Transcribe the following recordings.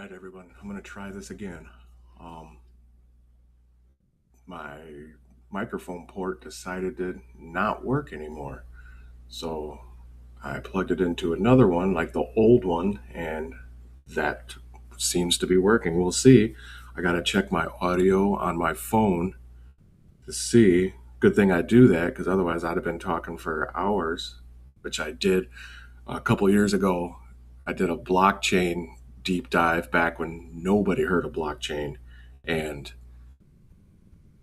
right, everyone, I'm going to try this again. My microphone port decided to not work anymore. So I plugged it into another one, like the old one, and that seems to be working. We'll see. I got to check my audio on my phone to see. Good thing I do that because otherwise I'd have been talking for hours, which I did a couple years ago. I did a blockchain deep dive back when nobody heard of blockchain and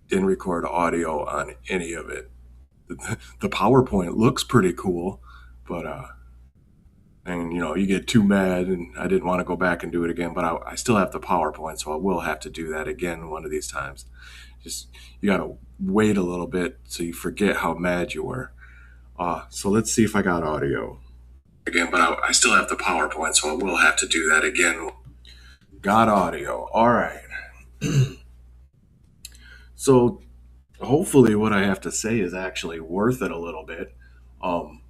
didn't record audio on any of it. The PowerPoint looks pretty cool, but and you get too mad, and I didn't want to go back and do it again. But I still have the PowerPoint, so I will have to do that again one of these times. Just you gotta wait a little bit so you forget how mad you were. So let's see if I got audio again, but I still have the PowerPoint, so I will have to do that again. Got audio. All right. So hopefully, what I have to say is actually worth it a little bit. Um,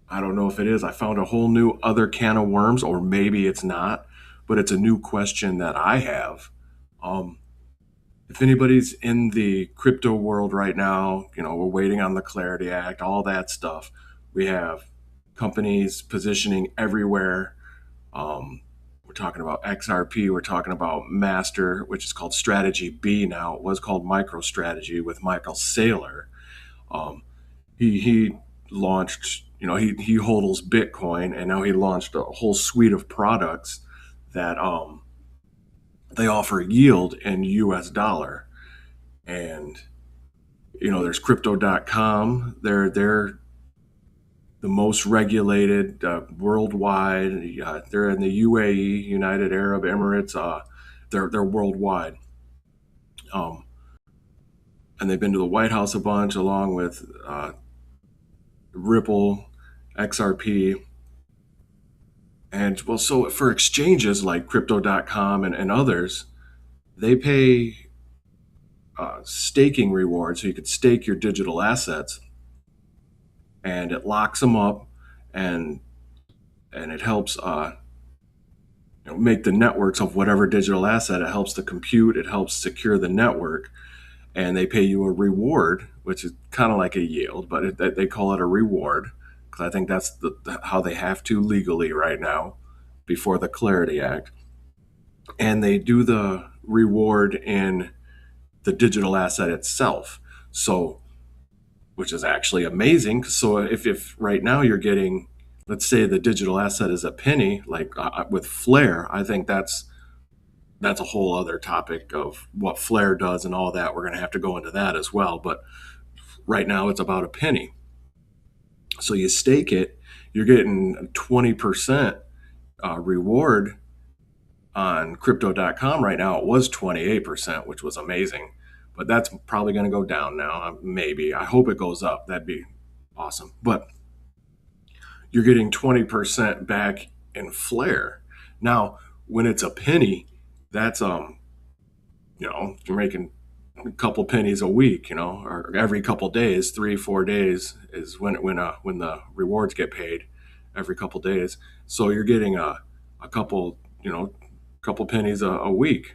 I don't know if it is. I found a whole new other can of worms, or maybe it's not, but it's a new question that I have. Um, if anybody's in the crypto world right now, we're waiting on the Clarity Act, all that stuff. We have companies positioning everywhere. We're talking about XRP. We're talking about Master, which is called Strategy B now. It was called MicroStrategy with Michael Saylor. Um, he launched, he hodls Bitcoin, and now he launched a whole suite of products that they offer yield in US dollar. And there's crypto.com. They're the most regulated worldwide. They're in the UAE, United Arab Emirates. They're worldwide, um, and they've been to the White House a bunch, along with Ripple, XRP, and well, so for exchanges like Crypto.com and others, they pay staking rewards, so you could stake your digital assets, and it locks them up, and it helps make the networks of whatever digital asset. It helps the compute, it helps secure the network, and they pay you a reward, which is kind of like a yield, but they call it a reward because I think that's how they have to legally right now before the Clarity Act. And they do the reward in the digital asset itself. So, which is actually amazing. So if right now you're getting, let's say the digital asset is a penny, like with Flare, I think that's a whole other topic of what Flare does and all that. We're going to have to go into that as well. But right now it's about a penny. So you stake it, you're getting 20% reward on crypto.com right now. It was 28%, which was amazing. But that's probably going to go down now. Maybe. I hope it goes up. That'd be awesome. But you're getting 20% back in Flare. Now, when it's a penny, that's you're making a couple pennies a week, or every couple days, 3-4 days is when the rewards get paid every couple days. So you're getting a couple, couple pennies a week.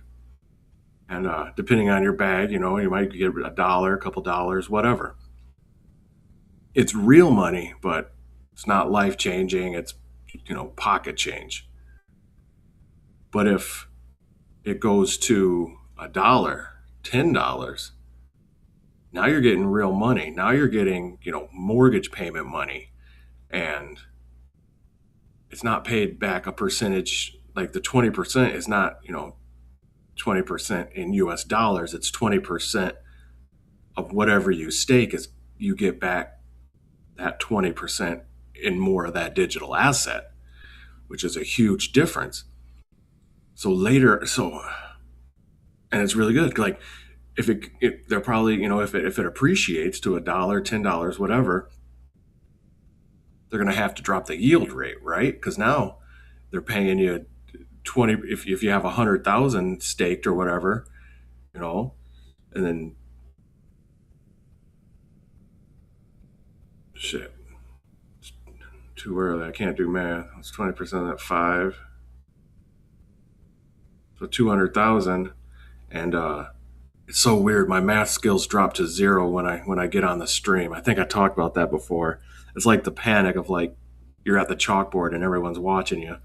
And depending on your bag, you might get $1, a couple dollars, whatever. It's real money, but it's not life changing. It's, pocket change. But if it goes to $1, $10, now you're getting real money. Now you're getting, mortgage payment money. And it's not paid back a percentage. Like the 20% is not, 20% in US dollars. It's 20% of whatever you stake is you get back that 20% in more of that digital asset, which is a huge difference. So later, and it's really good. Like if they're probably, if it appreciates to $1, $10, whatever, they're going to have to drop the yield rate, right? Because now they're paying you 20. If you have 100,000 staked or whatever, and then shit, it's too early. I can't do math. It's 20% of that 5. So 200,000, and it's so weird. My math skills drop to zero when I get on the stream. I think I talked about that before. It's like the panic of like you're at the chalkboard and everyone's watching you.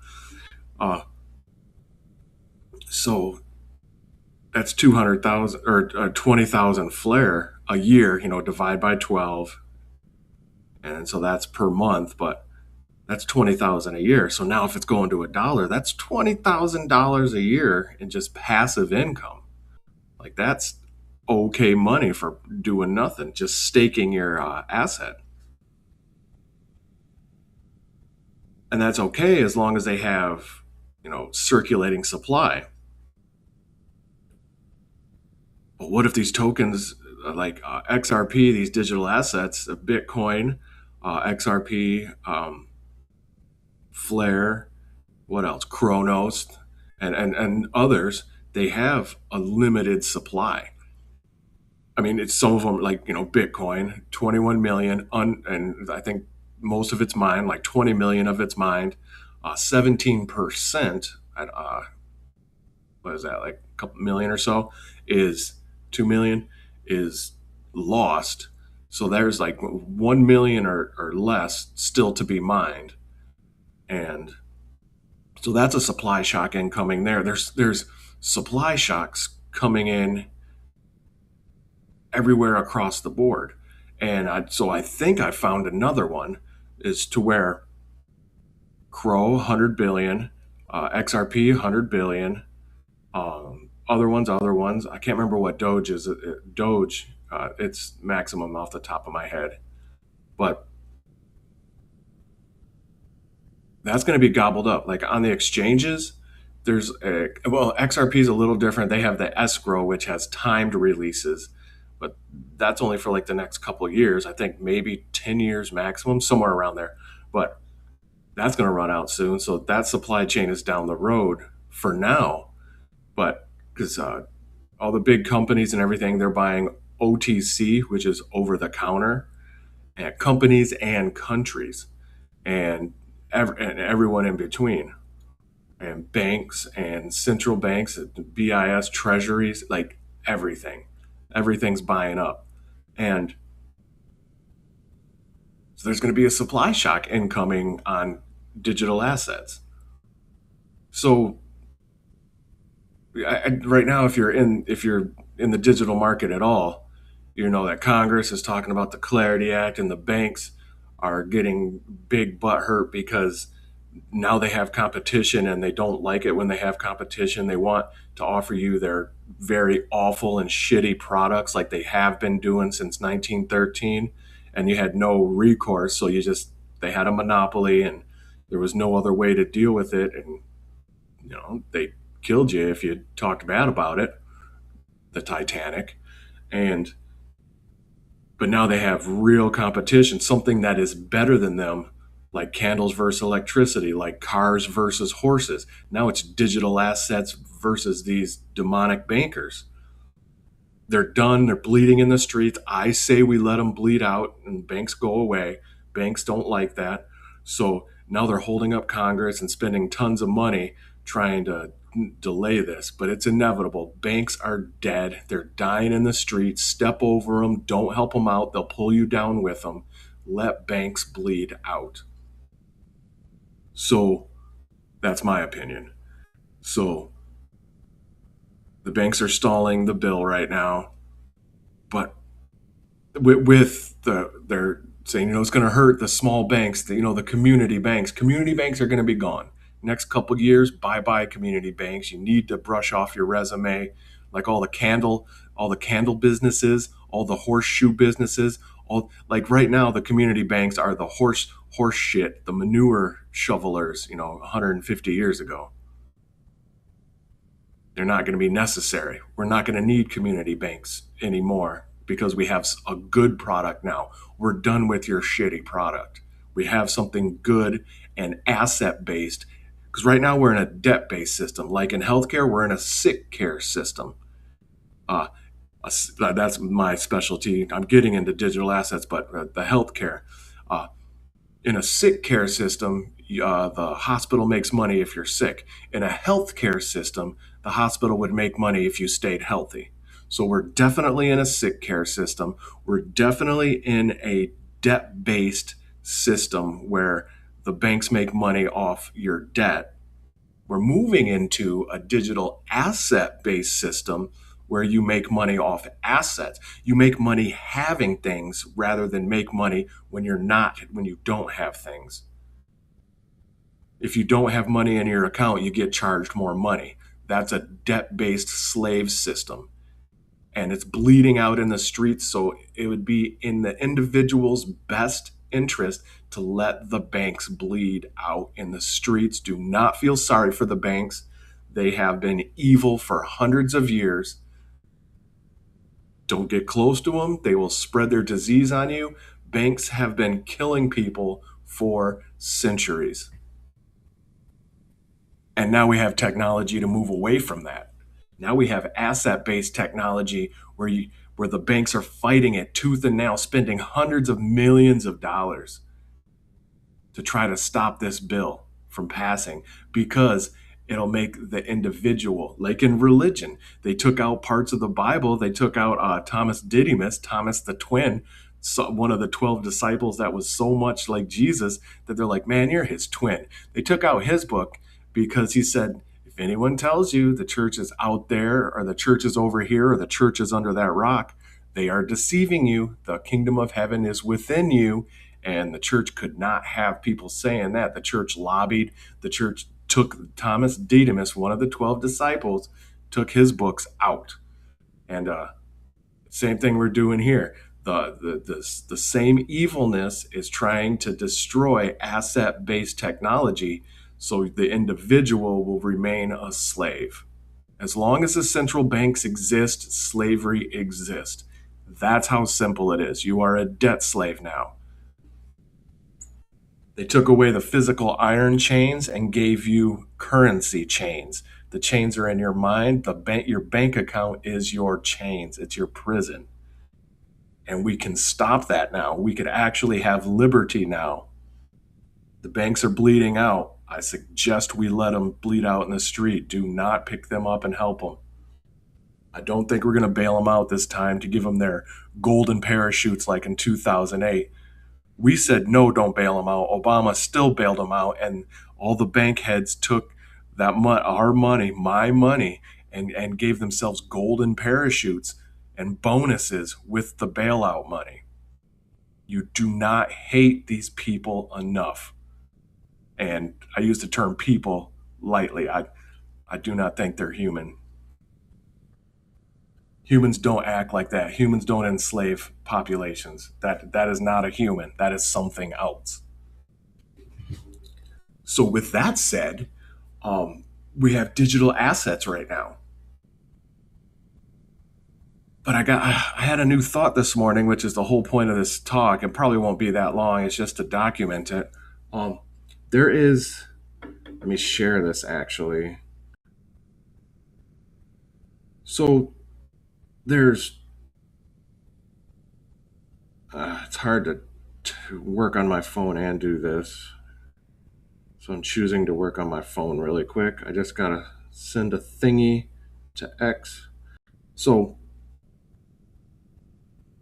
Uh, so that's 200,000 or 20,000 flare a year. Divide by 12, and so that's per month. But that's 20,000 a year. So now if it's going to a dollar, that's $20,000 a year in just passive income. Like that's okay money for doing nothing, just staking your asset. And that's okay as long as they have, circulating supply. But what if these tokens like XRP, these digital assets, Bitcoin, XRP, Flare, what else? Chronos, and others, they have a limited supply. I mean, it's some of them like Bitcoin, 21 million, and I think most of it's mined, like 20 million of it's mined, 17% at what is that, like a couple million or so, is 2 million is lost. So there's like 1 million or less still to be mined, and so that's a supply shock incoming there. There's supply shocks coming in everywhere across the board. And so I think I found another one is to where Crow 100 billion, XRP 100 billion, other ones. I can't remember what Doge is. Doge, it's maximum off the top of my head, but that's going to be gobbled up. Like on the exchanges, XRP is a little different. They have the escrow, which has timed releases, but that's only for like the next couple of years. I think maybe 10 years maximum, somewhere around there. But that's going to run out soon. So that supply chain is down the road for now. But because all the big companies and everything, they're buying OTC, which is over the counter, at companies and countries, and everyone in between, and banks and central banks, BIS treasuries, like everything's buying up. And so there's going to be a supply shock incoming on digital assets. So right now, if you're in the digital market at all, you know that Congress is talking about the Clarity Act, and the banks are getting big butt hurt because now they have competition, and they don't like it when they have competition. They want to offer you their very awful and shitty products like they have been doing since 1913, and you had no recourse. So they had a monopoly, and there was no other way to deal with it. And they killed you if you talked bad about it, the Titanic. But now they have real competition, something that is better than them, like candles versus electricity, like cars versus horses. Now it's digital assets versus these demonic bankers. They're done. They're bleeding in the streets. I say we let them bleed out and banks go away. Banks don't like that. So now they're holding up Congress and spending tons of money trying to delay this, but it's inevitable. Banks are dead. They're dying in the streets. Step over them. Don't help them out. They'll pull you down with them. Let banks bleed out. So that's my opinion. So the banks are stalling the bill right now, but they're saying it's going to hurt the small banks, the community banks. Community banks are going to be gone next couple years. Bye bye community banks. You need to brush off your resume, like all the candle businesses, all the horseshoe businesses. All like right now, the community banks are the horse shit, the manure shovelers. 150 years ago. They're not going to be necessary. We're not going to need community banks anymore because we have a good product now. We're done with your shitty product. We have something good and asset based, because right now we're in a debt based system. Like in healthcare, we're in a sick care system. That's my specialty. I'm getting into digital assets, but the healthcare, In a sick care system, the hospital makes money if you're sick. In a health care system, the hospital would make money if you stayed healthy. So we're definitely in a sick care system. We're definitely in a debt based system where the banks make money off your debt. We're moving into a digital asset based system where you make money off assets. You make money having things rather than make money when when you don't have things. If you don't have money in your account, you get charged more money. That's a debt based slave system. And it's bleeding out in the streets. So it would be in the individual's best interest to let the banks bleed out in the streets. Do not feel sorry for the banks. They have been evil for hundreds of years. Don't get close to them. They will spread their disease on you. Banks have been killing people for centuries. And now we have technology to move away from that. Now we have asset-based technology where the banks are fighting it tooth and nail, spending hundreds of millions of dollars to try to stop this bill from passing because it'll make the individual, like in religion, they took out parts of the Bible. They took out Thomas Didymus, Thomas the twin, one of the 12 disciples that was so much like Jesus that they're like, man, you're his twin. They took out his book because he said, if anyone tells you the church is out there or the church is over here or the church is under that rock, they are deceiving you. The kingdom of heaven is within you. And the church could not have people saying that. The church lobbied. The church took Thomas Didymus, one of the 12 disciples, took his books out. And same thing we're doing here. The same evilness is trying to destroy asset-based technology so the individual will remain a slave. As long as the central banks exist, slavery exists. That's how simple it is. You are a debt slave now. They took away the physical iron chains and gave you currency chains. The chains are in your mind. Your bank account is your chains. It's your prison. And we can stop that now. We could actually have liberty now. The banks are bleeding out. I suggest we let them bleed out in the street. Do not pick them up and help them. I don't think we're going to bail them out this time to give them their golden parachutes like in 2008. We said, no, don't bail them out. Obama still bailed them out. And all the bank heads took our money, my money, and gave themselves golden parachutes and bonuses with the bailout money. You do not hate these people enough. And I use the term people lightly. I do not think they're human. Humans don't act like that. Humans don't enslave populations. That is not a human. That is something else. So with that said, we have digital assets right now. But I had a new thought this morning, which is the whole point of this talk. It probably won't be that long. It's just to document it. There is. Let me share this actually. So there's. It's hard to work on my phone and do this. So I'm choosing to work on my phone really quick. I just gotta send a thingy to X. So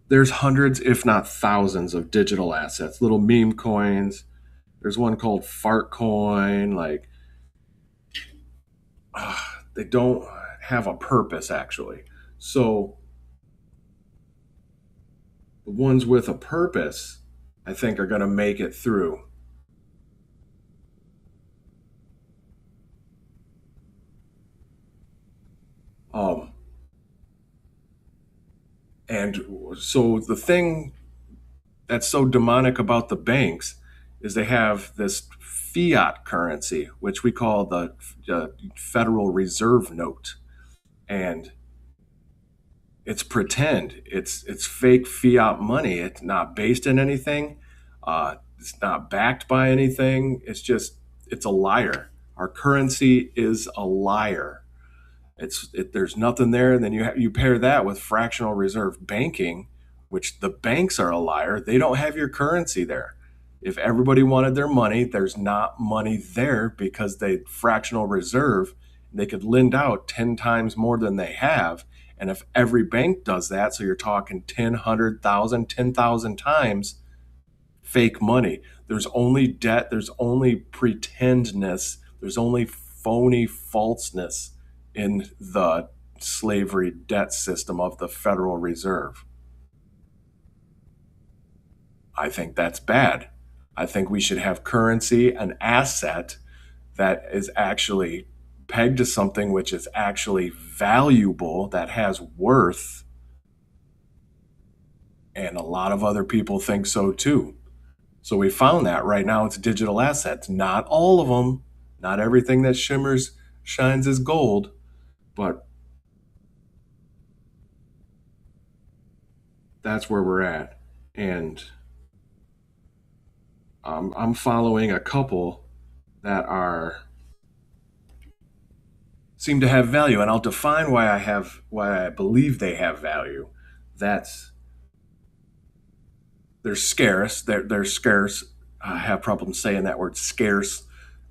there's hundreds, if not thousands, of digital assets, little meme coins. There's one called Fart Coin. Like, they don't have a purpose actually. So the ones with a purpose, I think, are going to make it through. And so the thing that's so demonic about the banks is they have this fiat currency, which we call the Federal Reserve note. And it's pretend. It's fake fiat money. It's not based in anything. It's not backed by anything. It's a liar. Our currency is a liar. There's nothing there, and then you pair that with fractional reserve banking, which the banks are a liar. They don't have your currency there. If everybody wanted their money, there's not money there because they fractional reserve. They could lend out 10 times more than they have. And if every bank does that, so you're talking 10, 100,000, 10,000 times fake money. There's only debt, there's only pretendness, there's only phony falseness in the slavery debt system of the Federal Reserve. I think that's bad. I think we should have currency, an asset that is actually pegged to something which is actually valuable, that has worth. And a lot of other people think so too. So we found that right now it's digital assets. Not all of them, not everything that shimmers, shines is gold, but that's where we're at. And I'm following a couple that seem to have value, and I'll define why I believe they have value. That's they're scarce. They're scarce. I have problems saying that word scarce.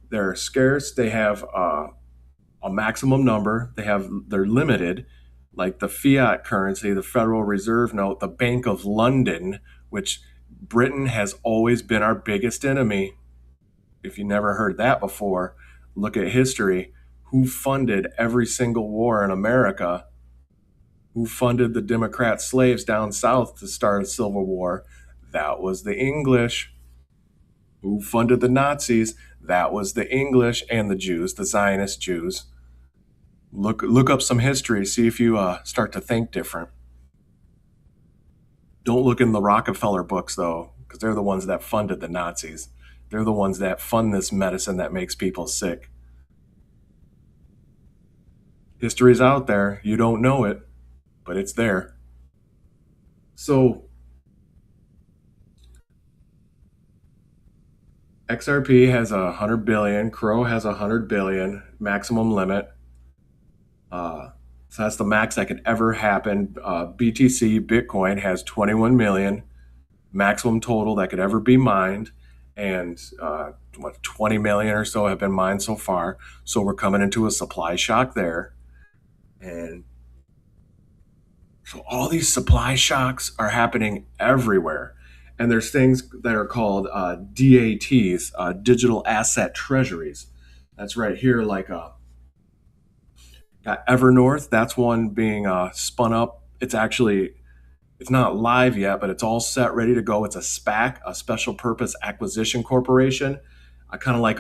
They're scarce. They have a maximum number. They're limited, like the fiat currency, the Federal Reserve note, the Bank of London, which Britain has always been our biggest enemy. If you never heard that before, look at history. Who funded every single war in America? Who funded the Democrat slaves down south to start a civil war? That was the English. Who funded the Nazis? That was the English and the Jews, the Zionist Jews. Look up some history, see if you start to think different. Don't look in the Rockefeller books, though, because they're the ones that funded the Nazis. They're the ones that fund this medicine that makes people sick. History's out there. You don't know it, but it's there. So XRP has 100 billion, Crow has 100 billion maximum limit. So that's the max that could ever happen. BTC, Bitcoin, has 21 million maximum total that could ever be mined, and 20 million or so have been mined so far. So we're coming into a supply shock there, and so all these supply shocks are happening everywhere. And there's things that are called DATs, digital asset treasuries. That's right here, like got Evernorth. That's one being spun up. It's not live yet, but it's all set, ready to go. It's a SPAC, a special purpose acquisition corporation. I kind of like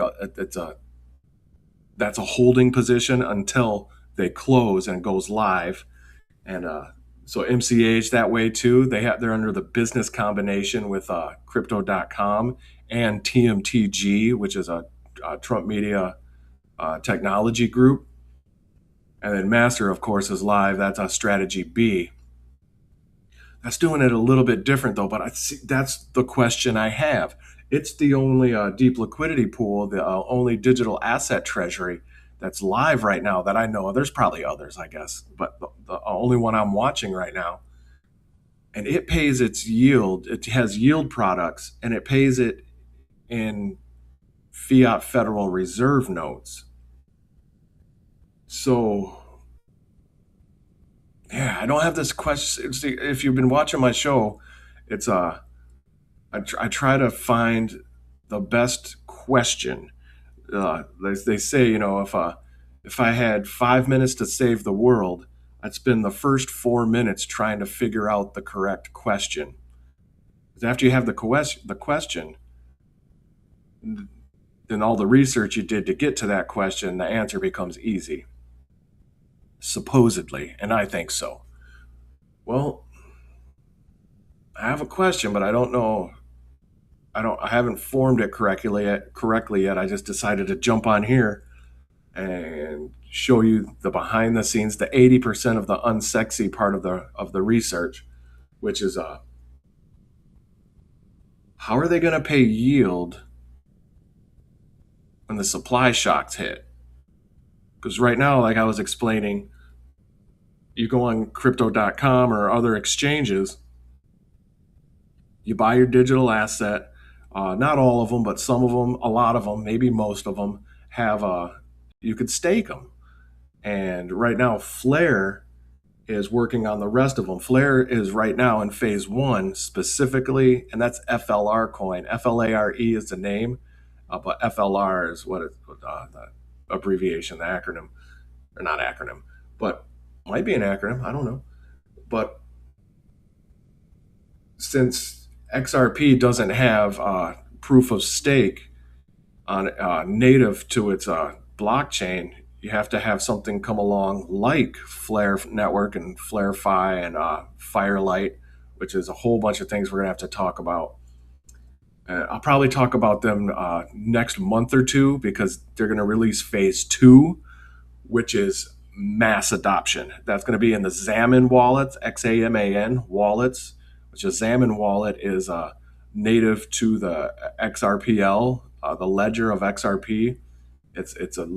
that's a holding position until they close and it goes live. And so MCH that way too. They're under the business combination with crypto.com and TMTG, which is a Trump Media technology group. And then Master, of course, is live. That's a strategy B. That's doing it a little bit different though, but that's the question I have. It's the only deep liquidity pool, the only digital asset treasury that's live right now that I know of. There's probably others, I guess, but the only one I'm watching right now. And it pays its yield. It has yield products, and it pays it in fiat Federal Reserve notes. So, yeah, I don't have this question. See, if you've been watching my show, it's I try to find the best question. They say, if I had 5 minutes to save the world, I'd spend the first 4 minutes trying to figure out the correct question. Because after you have the question, then all the research you did to get to that question, the answer becomes easy. Supposedly, and I think so. Well, I have a question, but I don't know. I haven't formed it correctly yet. I just decided to jump on here and show you the behind the scenes, the 80% of the unsexy part of the research, which is how are they going to pay yield when the supply shocks hit? Because right now, like I was explaining, you go on crypto.com or other exchanges, you buy your digital asset, Not all of them, but some of them, a lot of them, maybe most of them have you could stake them. And right now, Flare is working on the rest of them. Flare is right now in phase one specifically, and that's FLR coin. FLARE is the name, but FLR is what the abbreviation, the acronym, or not acronym, but might be an acronym. I don't know. But since XRP doesn't have proof of stake on native to its blockchain, you have to have something come along like Flare Network and Flare Fi and Firelight, which is a whole bunch of things we're gonna have to talk about. I'll probably talk about them next month or two because they're going to release phase two, which is mass adoption. That's going to be in the Xaman wallets, XAMAN wallets, which is Xaman wallet is native to the XRPL, the ledger of XRP. It's a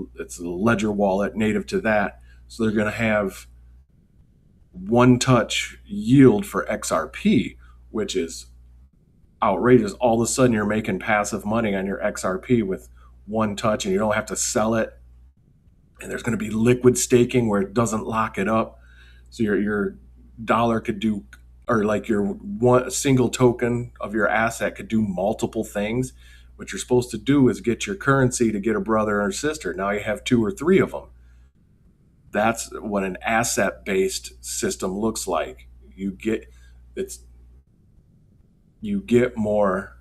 ledger wallet native to that. So they're going to have one touch yield for XRP, which is outrageous. All of a sudden, you're making passive money on your XRP with one touch, and you don't have to sell it. And there's going to be liquid staking where it doesn't lock it up, so your dollar could do, or like your one single token of your asset could do multiple things. What you're supposed to do is get your currency to get a brother or sister. Now you have two or three of them. That's what an asset-based system looks like. It's you get more.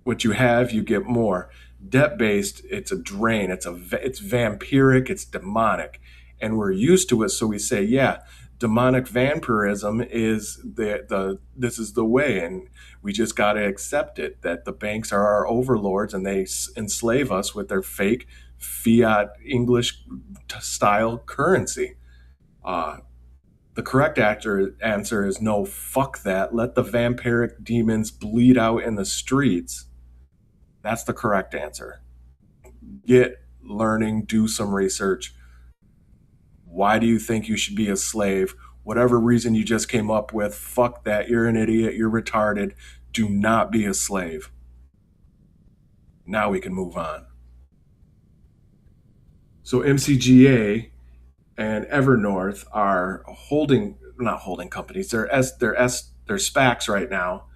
What you have, you get more. Debt-based, it's a drain. It's vampiric. It's demonic, and we're used to it. So we say, yeah, demonic vampirism is this is the way, and we just got to accept it. That the banks are our overlords, and they enslave us with their fake fiat English style currency. The correct answer is no, fuck that. Let the vampiric demons bleed out in the streets. That's the correct answer. Get learning, do some research. Why do you think you should be a slave? Whatever reason you just came up with, fuck that. You're an idiot. You're retarded. Do not be a slave. Now we can move on. So MCGA and Evernorth are not holding companies. They're SPACs right now,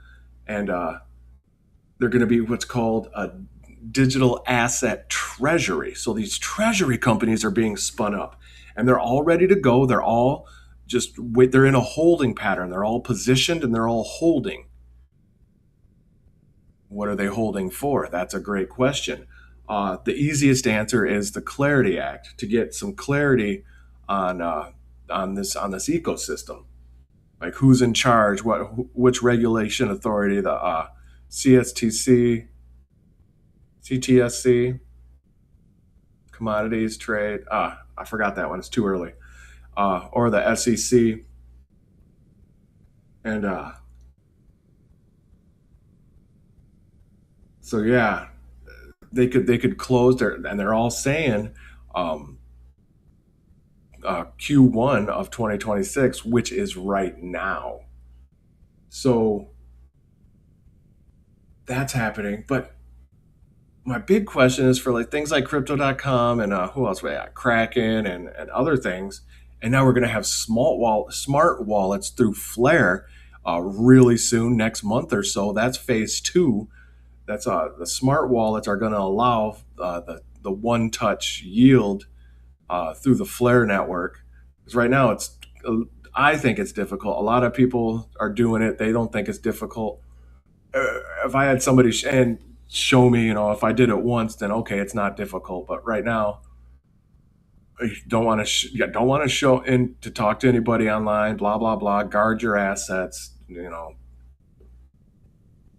and they're going to be what's called a digital asset treasury. So these treasury companies are being spun up, and they're all ready to go. They're all just wait. They're in a holding pattern. They're all positioned and they're all holding. What are they holding for? That's a great question. The easiest answer is the Clarity Act to get some clarity on this ecosystem, like who's in charge, which regulation authority, the CSTC, CTSC, commodities trade. I forgot that one. It's too early. Or the SEC, and so yeah, they could close their, and they're all saying Q1 of 2026, which is right now. So that's happening. But my big question is for like things like crypto.com and who else we got? Kraken and other things. And now we're going to have smart wallets through Flare really soon, next month or so. That's phase two. That's the smart wallets are going to allow the one touch yield through the Flare network. Because right now I think it's difficult. A lot of people are doing it. They don't think it's difficult. If I had somebody show me, if I did it once, then okay, it's not difficult. But right now, you don't want to don't want to show in to talk to anybody online. Blah blah blah. Guard your assets.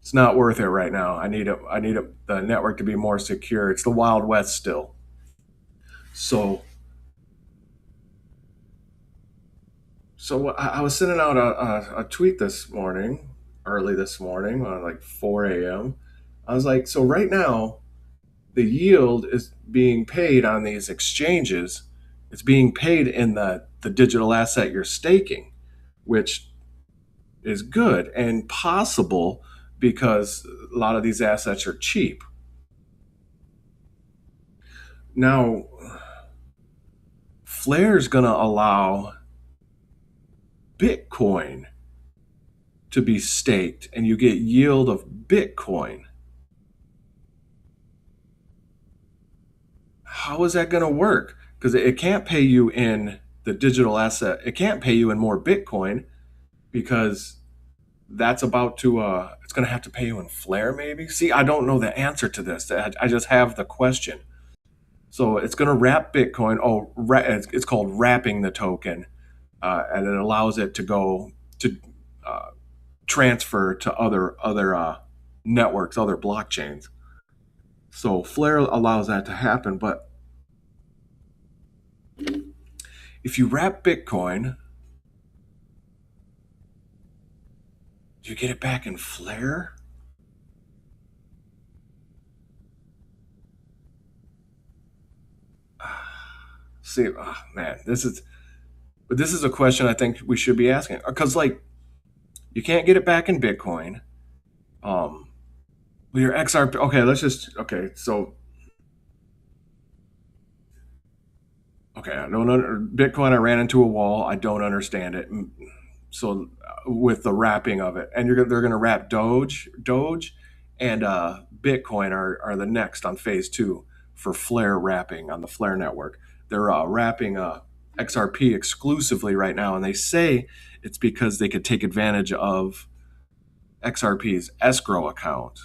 It's not worth it right now. I need the network to be more secure. It's the Wild West still. So I was sending out a tweet this morning, early this morning, like 4 a.m. I was like, so right now, the yield is being paid on these exchanges. It's being paid in the digital asset you're staking, which is good and possible because a lot of these assets are cheap. Now, Flare is going to allow Bitcoin to be staked and you get yield of Bitcoin. How is that going to work? Because it can't pay you in the digital asset. It can't pay you in more Bitcoin because that's about to, it's going to have to pay you in Flare maybe. See, I don't know the answer to this. I just have the question. So it's going to wrap Bitcoin. Oh, it's called wrapping the token. And it allows it to go to transfer to other networks, other blockchains. So Flare allows that to happen. But if you wrap Bitcoin, do you get it back in Flare? See, oh, man, this is a question I think we should be asking because like you can't get it back in Bitcoin. Your XRP. Okay, let's just okay. So okay, I don't Bitcoin. I ran into a wall. I don't understand it. So with the wrapping of it, and they're going to wrap Doge, and Bitcoin are the next on phase two for Flare wrapping on the Flare network. They're wrapping XRP exclusively right now, and they say it's because they could take advantage of XRP's escrow account,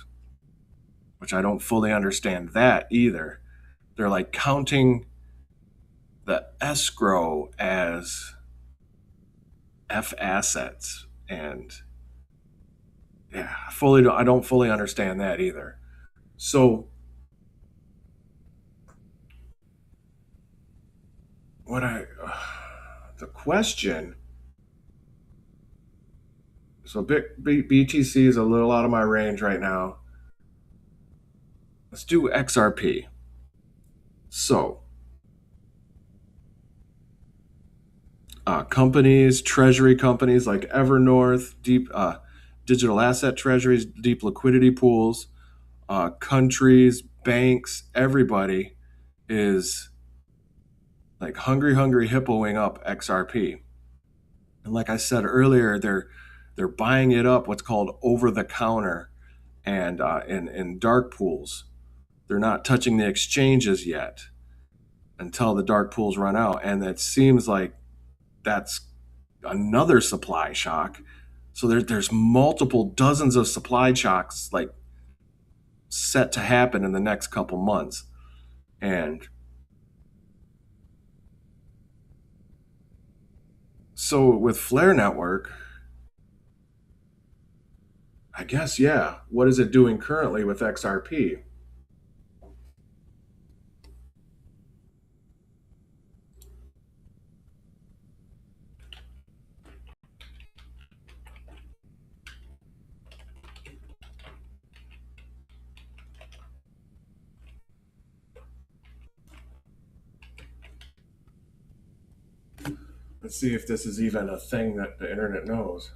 which I don't fully understand that either. They're like counting the escrow as F assets, and yeah, I don't fully understand that either. So what the question, so BTC is a little out of my range right now. Let's do XRP. So companies, treasury companies like Evernorth, deep digital asset treasuries, deep liquidity pools, countries, banks, everybody is like hungry hippoing up XRP. And like I said earlier, they're buying it up, what's called over the counter, and in dark pools. They're not touching the exchanges yet until the dark pools run out, and it seems like that's another supply shock. So there's multiple dozens of supply shocks like set to happen in the next couple months, and so with Flare Network, I guess, yeah. What is it doing currently with XRP? Let's see if this is even a thing that the internet knows.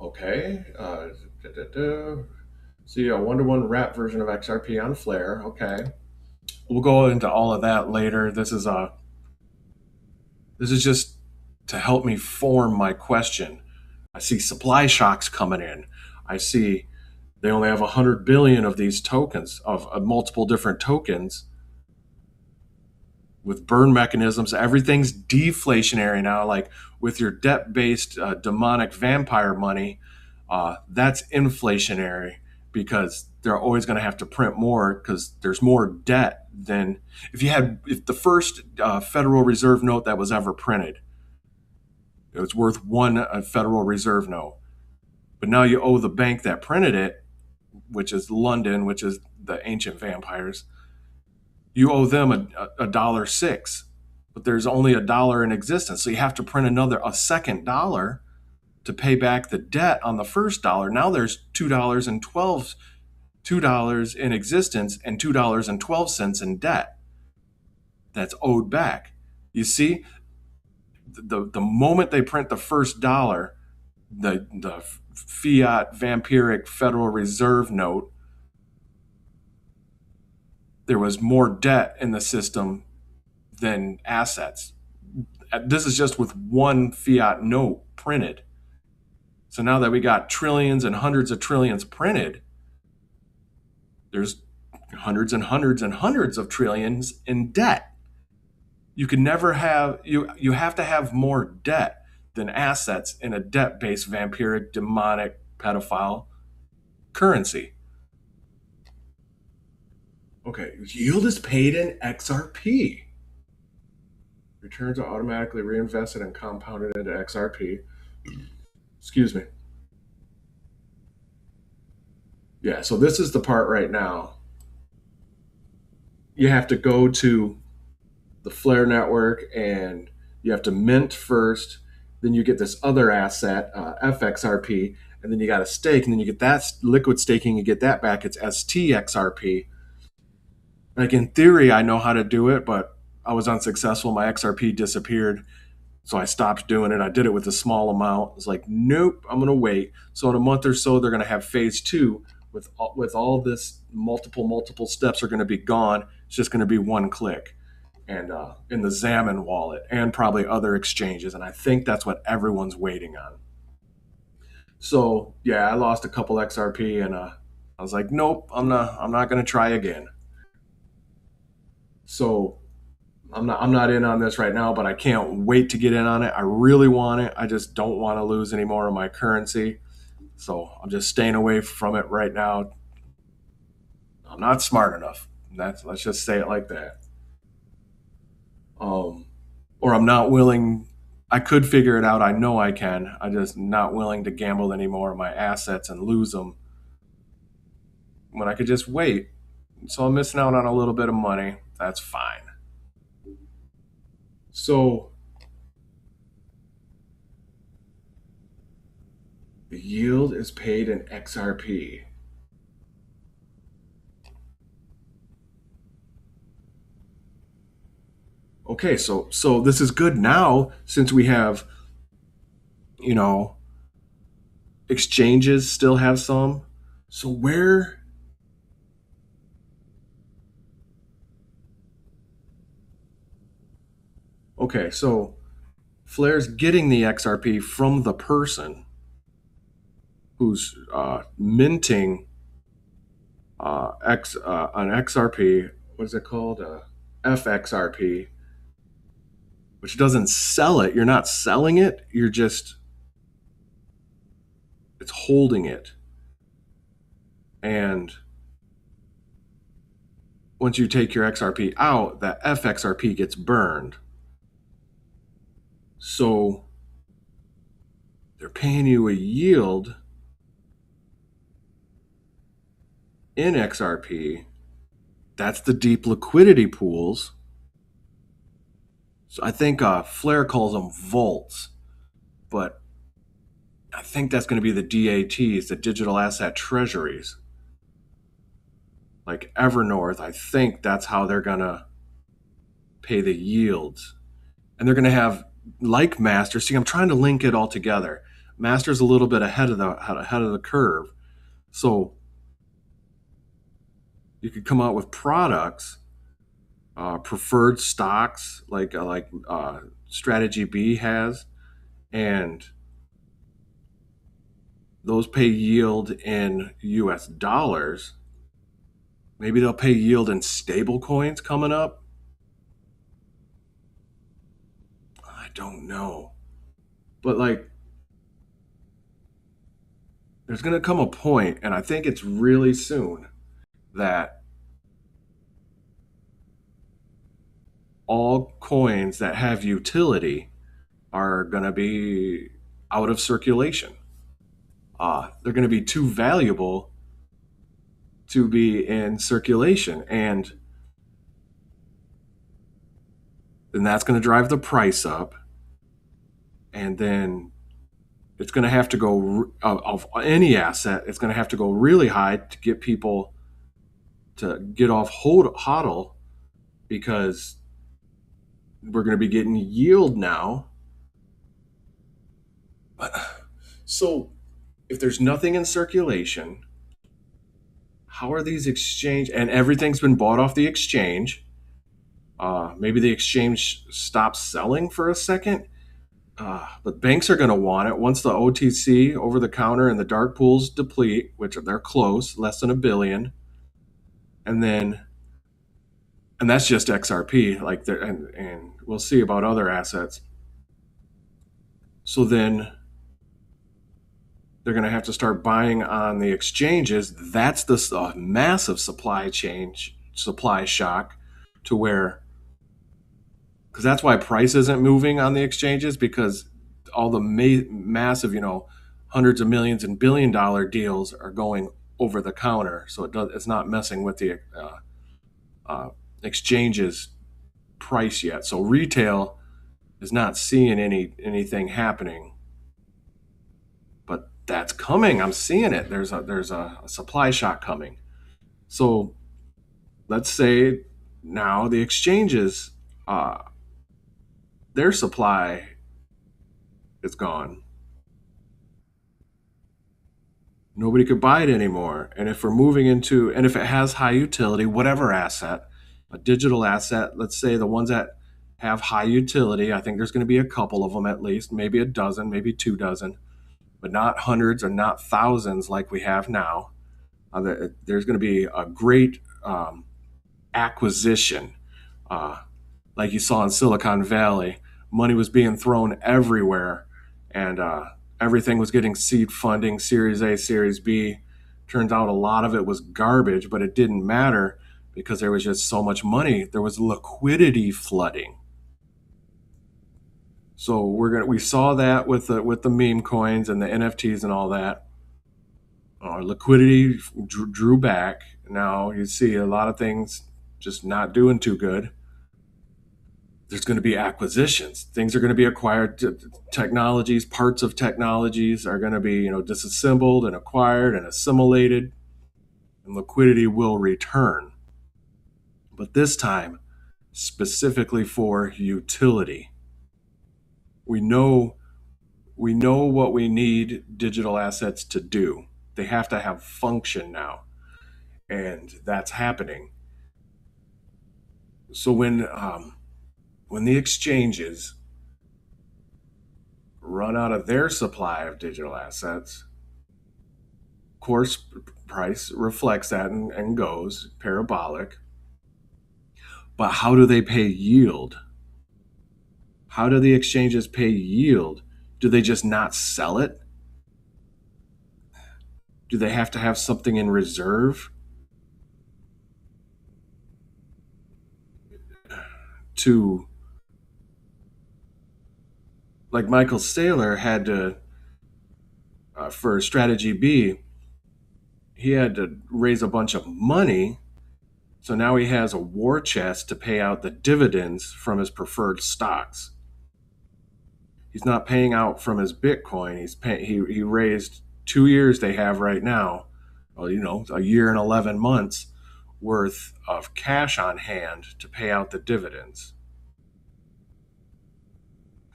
Okay. See a one-to-one wrap version of XRP on Flare. Okay. We'll go into all of that later. This is just to help me form my question. I see supply shocks coming in. I see they only have 100 billion of these tokens of multiple different tokens with burn mechanisms. Everything's deflationary now. Like with your debt-based demonic vampire money, that's inflationary because they're always going to have to print more because there's more debt than if the first Federal Reserve note that was ever printed, it was worth one Federal Reserve note. But now you owe the bank that printed it, which is London, which is the ancient vampires. You owe them a dollar six, but there's only a dollar in existence. So you have to print a second dollar to pay back the debt on the first dollar. Now there's $2 in existence and $2.12 in debt that's owed back. You see, the moment they print the first dollar, the fiat vampiric Federal Reserve note, there was more debt in the system than assets. This is just with one fiat note printed. So now that we got trillions and hundreds of trillions printed, there's hundreds and hundreds and hundreds of trillions in debt. You can never have you have to have more debt than assets in a debt-based vampiric demonic pedophile currency. Okay, yield is paid in XRP. Returns are automatically reinvested and compounded into XRP. Excuse me. Yeah, so this is the part right now. You have to go to the Flare network and you have to mint first. Then you get this other asset, FXRP, and then you got a stake, and then you get that liquid staking, you get that back. It's STXRP. Like in theory, I know how to do it, but I was unsuccessful. My XRP disappeared. So I stopped doing it. I did it with a small amount. It's like, nope, I'm going to wait. So in a month or so, they're going to have phase two with all this multiple steps are going to be gone. It's just going to be one click. And in the Xammon wallet and probably other exchanges. And I think that's what everyone's waiting on. So yeah, I lost a couple XRP and I was like, nope, I'm not going to try again. So I'm not in on this right now, but I can't wait to get in on it. I really want it. I just don't want to lose any more of my currency. So I'm just staying away from it right now. I'm not smart enough. Let's just say it like that. Or I'm not willing. I could figure it out. I know I can. I'm just not willing to gamble any more of my assets and lose them when I could just wait. So I'm missing out on a little bit of money. That's fine. So the yield is paid in XRP. Okay, so this is good now since we have, you know, exchanges still have some. So where Okay, so Flare's getting the XRP from the person who's minting an XRP. What is it called? FXRP, which doesn't sell it. You're not selling it. It's holding it. And once you take your XRP out, that FXRP gets burned. So they're paying you a yield in XRP. That's the deep liquidity pools. So I think Flare calls them vaults, but I think that's going to be the DATs, the digital asset treasuries. Like Evernorth, I think that's how they're going to pay the yields. And they're going to have, like Master, see, I'm trying to link it all together. Master's a little bit ahead of the curve. So you could come out with products, preferred stocks like Strategy B has, and those pay yield in US dollars. Maybe they'll pay yield in stable coins coming up. I don't know. But like, there's going to come a point, and I think it's really soon, that all coins that have utility are going to be out of circulation. They're going to be too valuable to be in circulation, and then that's going to drive the price up, and then it's going to have to go of any asset. It's going to have to go really high to get people to get off hodl, because we're going to be getting yield now So if there's nothing in circulation, how are these exchange and everything's been bought off the exchange? Maybe the exchange stops selling for a second, but banks are going to want it once the OTC over the counter and the dark pools deplete, which they're close, less than $1 billion, and then and that's just XRP. And we'll see about other assets. So then they're going to have to start buying on the exchanges. That's the massive supply shock, to where, because that's why price isn't moving on the exchanges, because all the massive, hundreds of millions and $1 billion deals are going over the counter. So it's not messing with the exchanges price yet. So retail is not seeing anything happening, but that's coming. I'm seeing it. There's a supply shock coming. So let's say now the exchanges, their supply is gone. Nobody could buy it anymore. And if we're moving into, and if it has high utility, whatever asset, a digital asset, let's say the ones that have high utility, I think there's going to be a couple of them at least, maybe a dozen, maybe 2 dozen, but not hundreds or not thousands like we have now. There's going to be a great acquisition, like you saw in Silicon Valley. Money was being thrown everywhere, and everything was getting seed funding, Series A, Series B. Turns out a lot of it was garbage, but it didn't matter because there was just so much money. There was liquidity flooding. So we saw that with the meme coins and the NFTs and all that. Liquidity drew back. Now you see a lot of things just not doing too good. There's going to be acquisitions. Things are going to be acquired. Technologies, parts of technologies are going to be, disassembled and acquired and assimilated, and liquidity will return. But this time, specifically for utility. We know what we need digital assets to do. They have to have function now, and that's happening. So when the exchanges run out of their supply of digital assets, of course, price reflects that and goes parabolic. But how do they pay yield? How do the exchanges pay yield? Do they just not sell it? Do they have to have something in reserve to, like Michael Saylor had to, for Strategy B, he had to raise a bunch of money. So now he has a war chest to pay out the dividends from his preferred stocks. He's not paying out from his Bitcoin. He raised 2 years they have right now, a year and 11 months worth of cash on hand to pay out the dividends.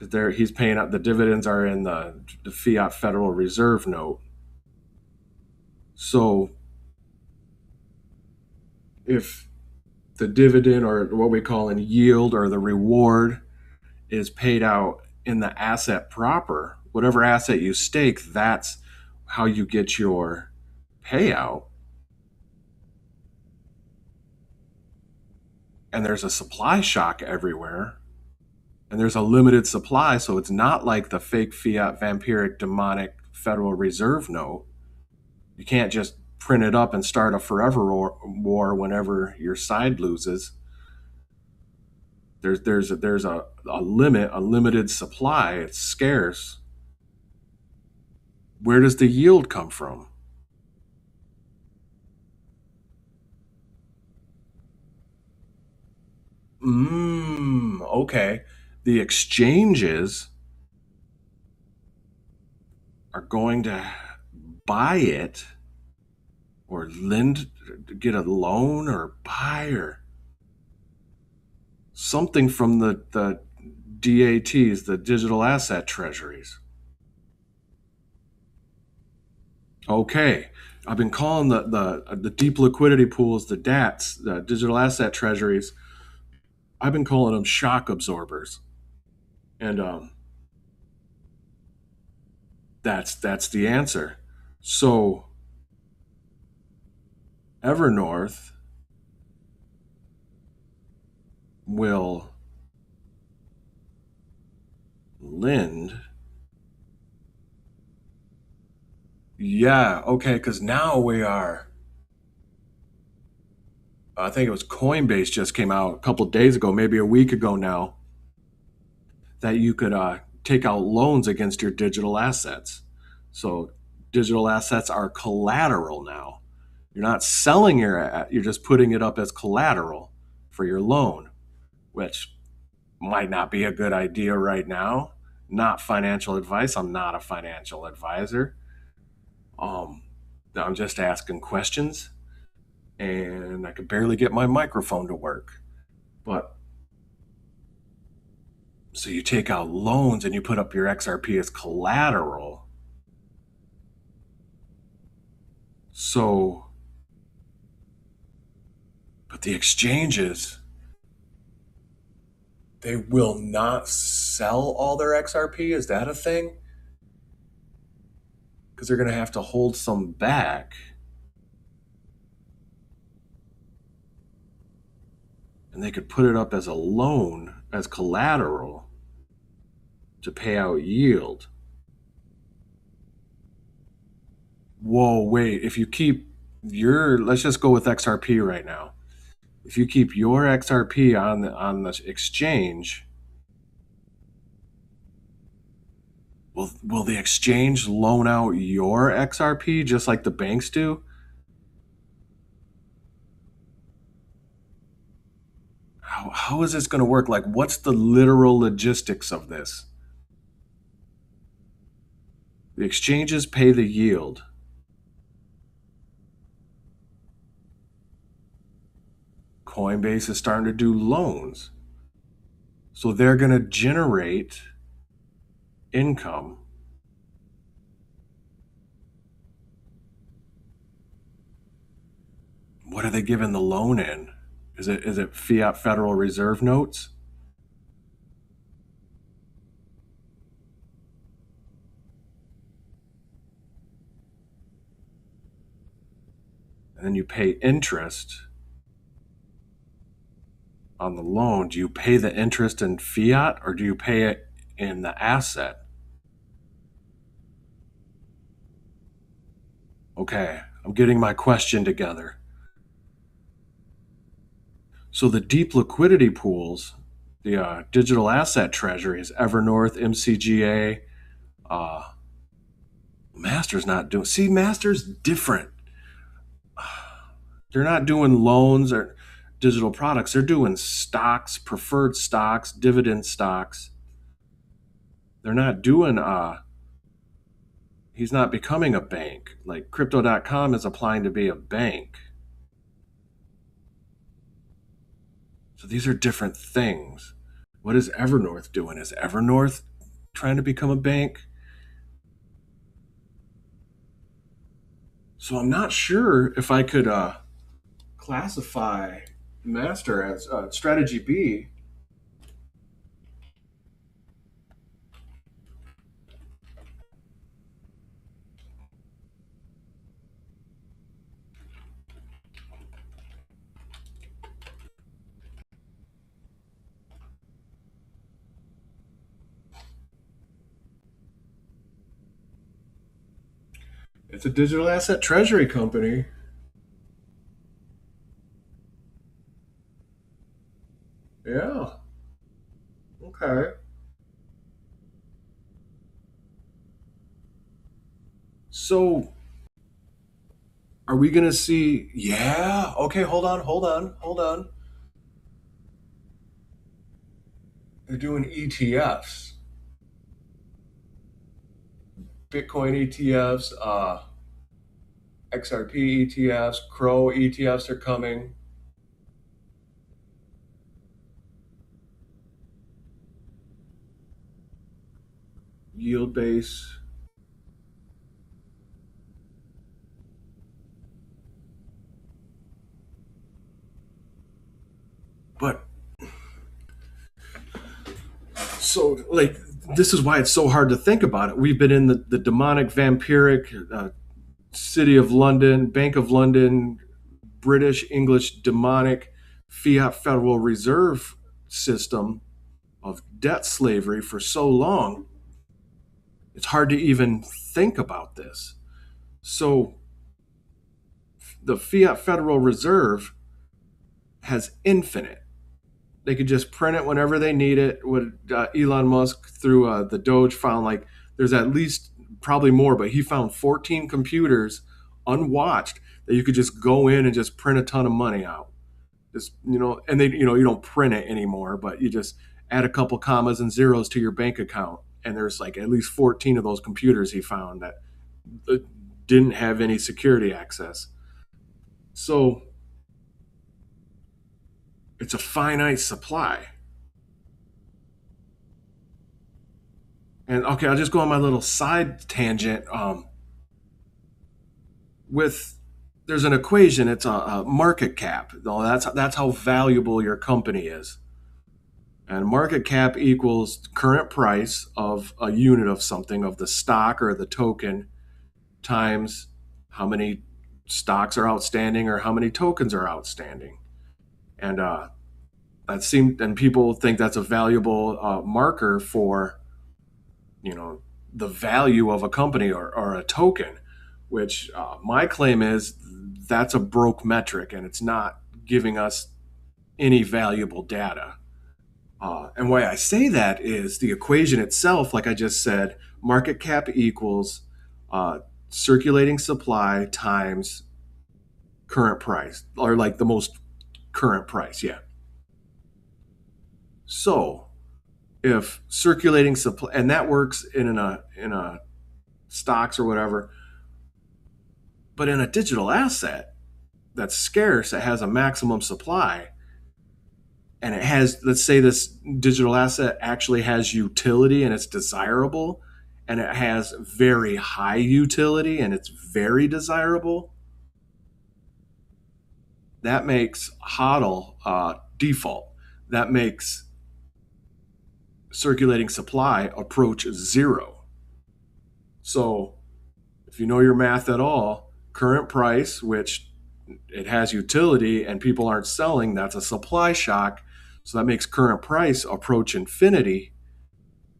He's paying out the dividends are in the fiat Federal Reserve note. So if the dividend, or what we call in yield, or the reward, is paid out in the asset proper, whatever asset you stake, that's how you get your payout. And there's a supply shock everywhere, and there's a limited supply, so it's not like the fake fiat vampiric demonic Federal Reserve note. You can't just print it up and start a forever war whenever your side loses. There's a limit, a limited supply. It's scarce. Where does the yield come from? Okay. The exchanges are going to buy it, or get a loan, or buy, or something from the DATs, the digital asset treasuries. Okay. I've been calling the deep liquidity pools, the DATs, the digital asset treasuries. I've been calling them shock absorbers, and that's the answer. So Evernorth will lend. Yeah, okay, because now we are. I think it was Coinbase just came out a couple days ago, maybe a week ago now, that you could take out loans against your digital assets. So digital assets are collateral now. You're not selling you're just putting it up as collateral for your loan, which might not be a good idea right now. Not financial advice. I'm not a financial advisor. Um, I'm just asking questions, and I could barely get my microphone to work. But so you take out loans and you put up your XRP as collateral. So, but the exchanges, they will not sell all their XRP. Is that a thing? Because they're going to have to hold some back. And they could put it up as a loan, as collateral to pay out yield. Whoa, wait. If you keep let's just go with XRP right now. If you keep your XRP on the exchange, will the exchange loan out your XRP just like the banks do? How is this going to work? Like, what's the literal logistics of this? The exchanges pay the yield. Coinbase is starting to do loans. So they're going to generate income. What are they giving the loan in? Is it fiat Federal Reserve notes? And then you pay interest on the loan. Do you pay the interest in fiat or do you pay it in the asset? Okay, I'm getting my question together. So the deep liquidity pools, the digital asset treasuries, Evernorth, MCGA, uh, Master's not doing. See, Master's different. They're not doing loans or digital products. They're doing stocks, preferred stocks, dividend stocks. They're not doing. He's not becoming a bank. Like Crypto.com is applying to be a bank. So these are different things. What is Evernorth doing? Is Evernorth trying to become a bank? So I'm not sure if I could classify Master as strategy B. It's a digital asset treasury company. Yeah. Okay. So are we going to see? Yeah. Okay. Hold on. Hold on. Hold on. They're doing ETFs, Bitcoin ETFs, XRP ETFs, Crow ETFs are coming. Yield base. So, like, this is why it's so hard to think about it. We've been in the demonic, vampiric City of London, Bank of London, British, English, demonic fiat Federal Reserve system of debt slavery for so long, it's hard to even think about this. So, the fiat Federal Reserve has infinite. They could just print it whenever they need it. What Elon Musk through the Doge found, like there's at least probably more, but he found 14 computers unwatched that you could just go in and just print a ton of money out. Just and they you don't print it anymore, but you just add a couple commas and zeros to your bank account, and there's like at least 14 of those computers he found that didn't have any security access. So it's a finite supply. And okay, I'll just go on my little side tangent. With There's an equation. It's a market cap. That's how valuable your company is. And market cap equals current price of a unit of something, of the stock or the token, times how many stocks are outstanding or how many tokens are outstanding. And and people think that's a valuable marker for the value of a company or a token, which my claim is that's a broke metric and it's not giving us any valuable data. And why I say that is the equation itself, like I just said, market cap equals circulating supply times current price, or like the most current price. Yeah. So if circulating supply, and that works in a stocks or whatever, but in a digital asset that's scarce, it has a maximum supply, and it has, let's say this digital asset actually has utility and it's desirable, and it has very high utility and it's very desirable, that makes HODL default. That makes circulating supply approach zero. So if you know your math at all, current price, which it has utility and people aren't selling, that's a supply shock. So that makes current price approach infinity.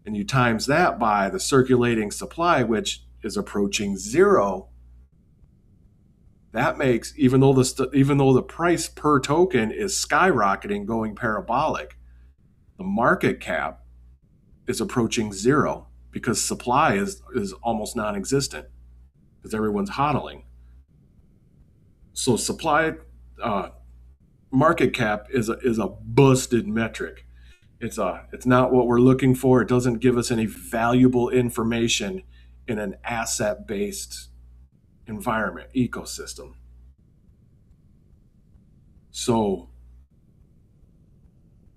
And you times that by the circulating supply, which is approaching zero. That makes, even though the price per token is skyrocketing, going parabolic, the market cap is approaching zero because supply is almost non-existent because everyone's hodling. So supply market cap is a busted metric. It's not what we're looking for. It doesn't give us any valuable information in an asset based environment ecosystem. So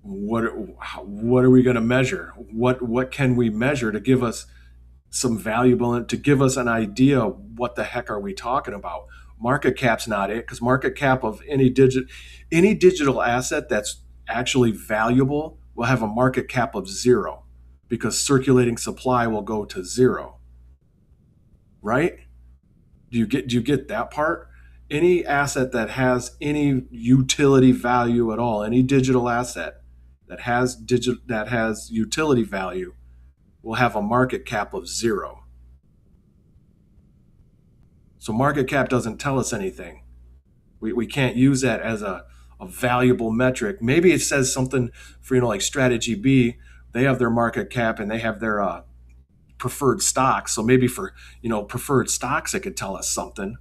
what are we going to measure? What can we measure to give us some valuable, to give us an idea what the heck are we talking about? Market cap's not it, because market cap of any digital asset that's actually valuable will have a market cap of zero because circulating supply will go to zero. Right? Do you get that part? Any asset that has any utility value at all, any digital asset that has utility value will have a market cap of zero. So market cap doesn't tell us anything. We can't use that as a valuable metric. Maybe it says something for, like Strategy B, they have their market cap and they have their preferred stocks. So maybe for, preferred stocks, it could tell us something,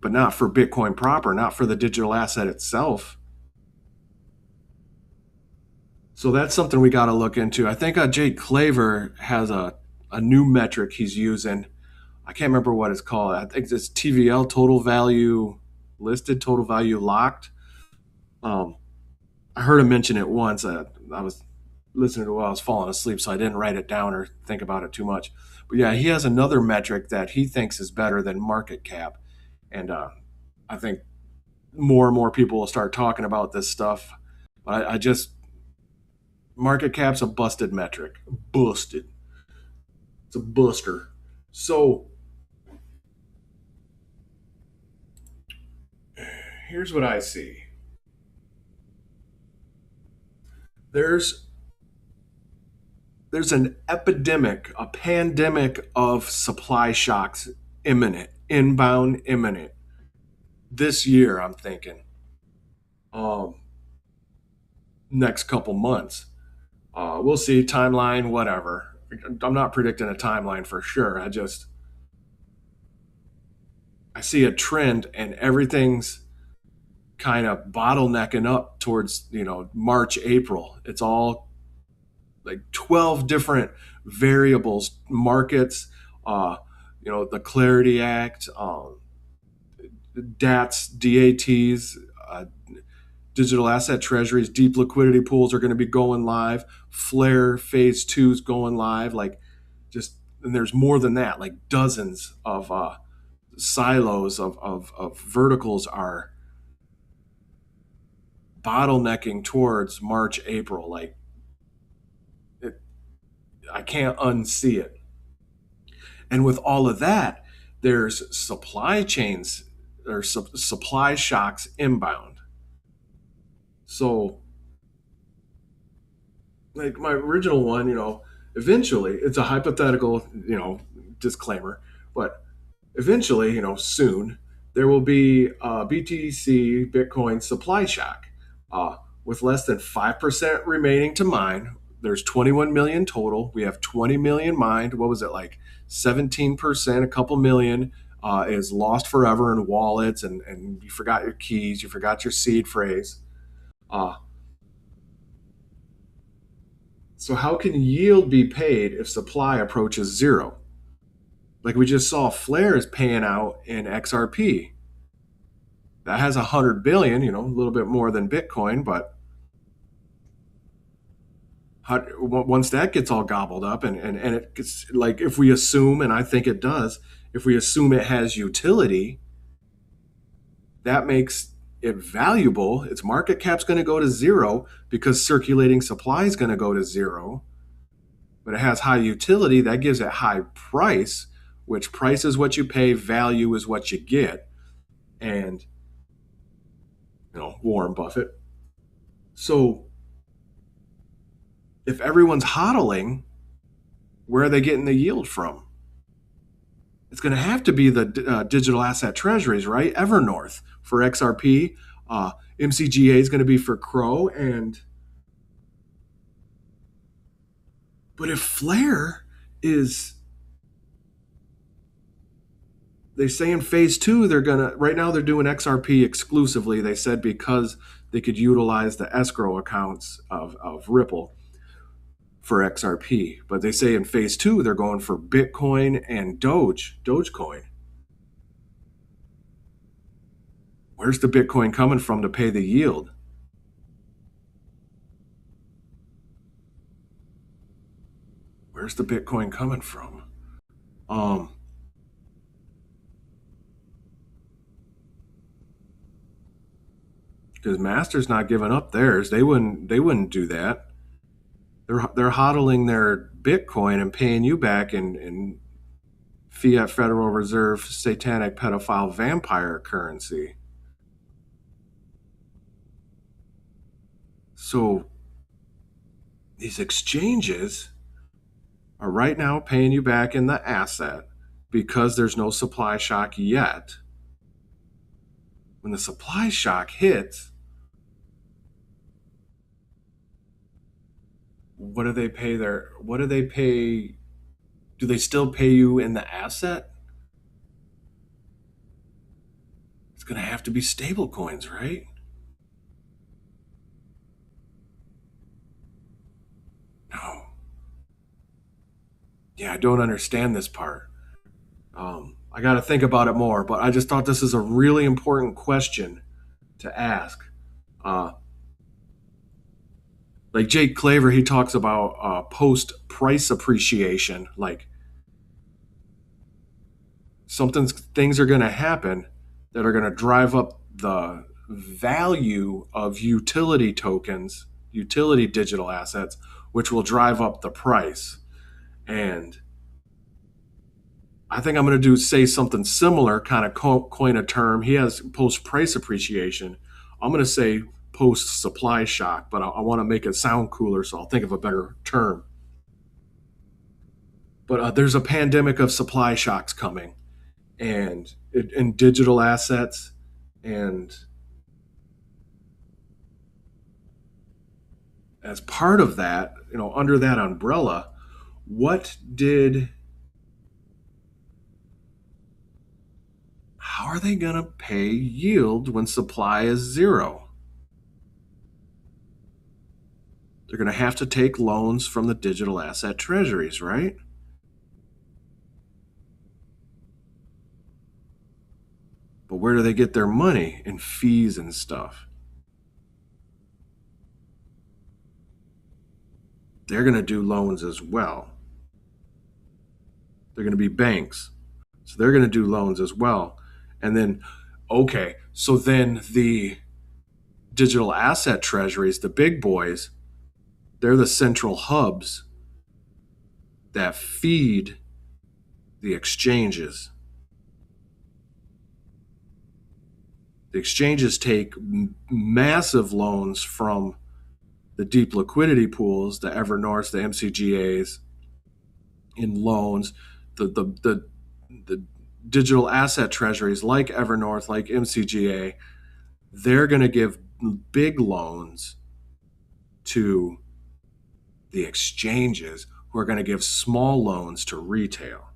but not for Bitcoin proper, not for the digital asset itself. So that's something we got to look into. I think Jake Claver has a new metric he's using. I can't remember what it's called. I think it's TVL, total value listed, total value locked. I heard him mention it once. I was listening to it while I was falling asleep, so I didn't write it down or think about it too much. But yeah, he has another metric that he thinks is better than market cap. And I think more and more people will start talking about this stuff. I just Market cap's a busted metric. Busted. It's a buster. So here's what I see. There's there's an epidemic, a pandemic of supply shocks imminent, inbound imminent. This year, I'm thinking, um, next couple months. We'll see. Timeline, whatever. I'm not predicting a timeline for sure. I see a trend, and everything's kind of bottlenecking up towards March, April. It's all like 12 different variables, markets, uh, the Clarity Act, DATs, digital asset treasuries, deep liquidity pools are going to be going live. Flare phase two is going live. Like, just, and there's more than that. Like dozens of silos of verticals are bottlenecking towards March, April. Like, it, I can't unsee it. And with all of that, there's supply chains or supply shocks inbound. So, like my original one, eventually it's a hypothetical, disclaimer, but eventually, soon, there will be a BTC Bitcoin supply shock with less than 5% remaining to mine. There's 21 million total. We have 20 million mined. What was it, like 17%, a couple million is lost forever in wallets, and you forgot your keys, you forgot your seed phrase. Uh, so, how can yield be paid if supply approaches zero? Like we just saw, Flare is paying out in XRP. That has 100 billion, a little bit more than Bitcoin, but once that gets all gobbled up, and it gets, like, if we assume, and I think it does, if we assume it has utility, that makes it valuable. Its market cap's going to go to zero because circulating supply is going to go to zero. But it has high utility, that gives it high price, which price is what you pay, value is what you get. And Warren Buffett. So if everyone's hodling, where are they getting the yield from? It's going to have to be the digital asset treasuries, right? Evernorth for XRP, MCGA is going to be for Crow, but if Flare is, they say in phase two, right now they're doing XRP exclusively. They said because they could utilize the escrow accounts of Ripple for XRP. But they say in phase two, they're going for Bitcoin and Dogecoin. Where's the Bitcoin coming from to pay the yield? Where's the Bitcoin coming from? Because Master's not giving up theirs. They wouldn't do that. They're hodling their Bitcoin and paying you back in fiat Federal Reserve satanic pedophile vampire currency. So these exchanges are right now paying you back in the asset because there's no supply shock yet. When the supply shock hits, what do they pay do they still pay you in the asset? It's going to have to be stable coins, right? No. Yeah, I don't understand this part. I got to think about it more, but I just thought this is a really important question to ask. Uh, like Jake Claver, he talks about post price appreciation. Like, things are going to happen that are going to drive up the value of utility tokens, utility digital assets, which will drive up the price. And I think I'm going to say something similar, kind of coin a term. He has post price appreciation. I'm going to say post supply shock, but I want to make it sound cooler, so I'll think of a better term. But there's a pandemic of supply shocks coming, and in digital assets, and as part of that, under that umbrella, how are they going to pay yield when supply is zero? They're going to have to take loans from the digital asset treasuries, right? But where do they get their money? In fees and stuff. They're going to do loans as well. They're going to be banks. So they're going to do loans as well. And then, okay, so then the digital asset treasuries, the big boys, they're the central hubs that feed the exchanges. The exchanges take massive loans from the deep liquidity pools, the Evernorths, the MCGAs, in loans. The digital asset treasuries like Evernorth, like MCGA, they're going to give big loans to the exchanges, who are going to give small loans to retail.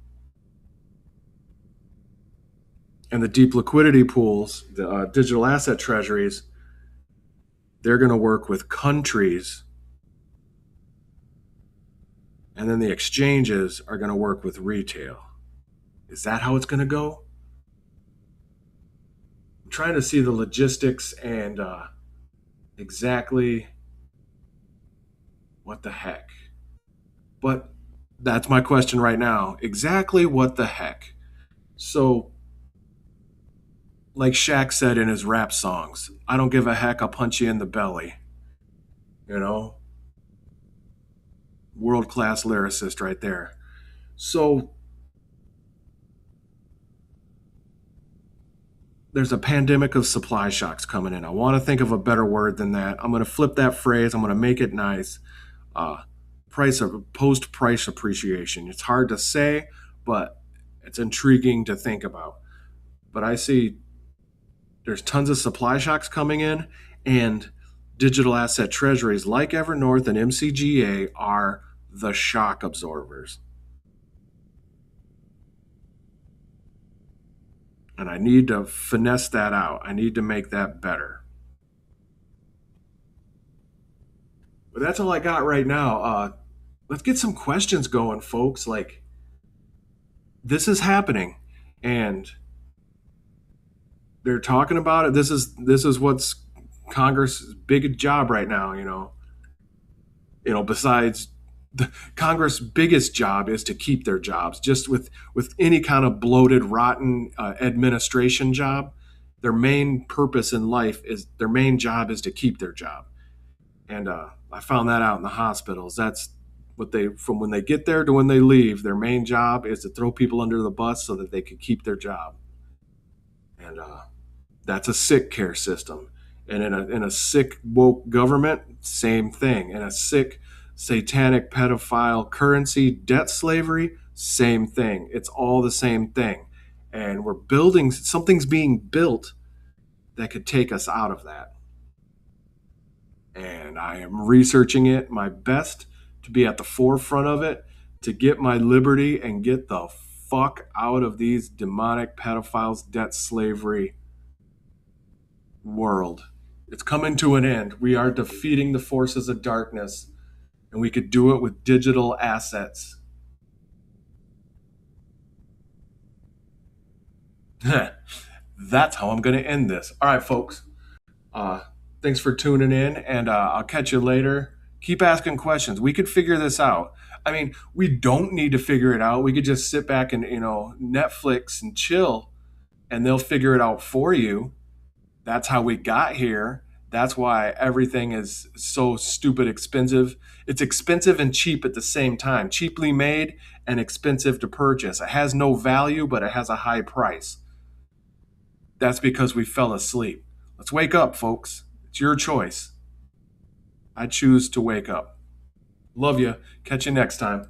And the deep liquidity pools, the digital asset treasuries, they're going to work with countries. And then the exchanges are going to work with retail. Is that how it's going to go? I'm trying to see the logistics and exactly what the heck. But that's my question right now. Exactly what the heck? So, like Shaq said in his rap songs, I don't give a heck, I'll punch you in the belly. World class lyricist right there. So, there's a pandemic of supply shocks coming in. I want to think of a better word than that. I'm going to flip that phrase, I'm going to make it nice. Post price appreciation. It's hard to say, but it's intriguing to think about. But I see there's tons of supply shocks coming in, and digital asset treasuries like Evernorth and MCGA are the shock absorbers. And I need to finesse that out. I need to make that better. But that's all I got right now. Let's get some questions going, folks. Like, this is happening, and they're talking about it. This is what's Congress' big job right now. Besides the Congress' biggest job is to keep their jobs. Just with any kind of bloated, rotten administration job, their main purpose in life is their main job is to keep their job. And I found that out in the hospitals. That's what from when they get there to when they leave, their main job is to throw people under the bus so that they can keep their job. And that's a sick care system. And in a sick woke government, same thing. In a sick satanic pedophile currency debt slavery, same thing. It's all the same thing. And something's being built that could take us out of that. And I am researching it my best to be at the forefront of it, to get my liberty and get the fuck out of these demonic pedophiles, debt slavery world. It's coming to an end. We are defeating the forces of darkness, and we could do it with digital assets. That's how I'm going to end this. All right, folks. Thanks for tuning in, and I'll catch you later. Keep asking questions. We could figure this out. I mean, we don't need to figure it out. We could just sit back and, Netflix and chill, and they'll figure it out for you. That's how we got here. That's why everything is so stupid expensive. It's expensive and cheap at the same time. Cheaply made and expensive to purchase. It has no value, but it has a high price. That's because we fell asleep. Let's wake up, folks. It's your choice. I choose to wake up. Love you. Catch you next time.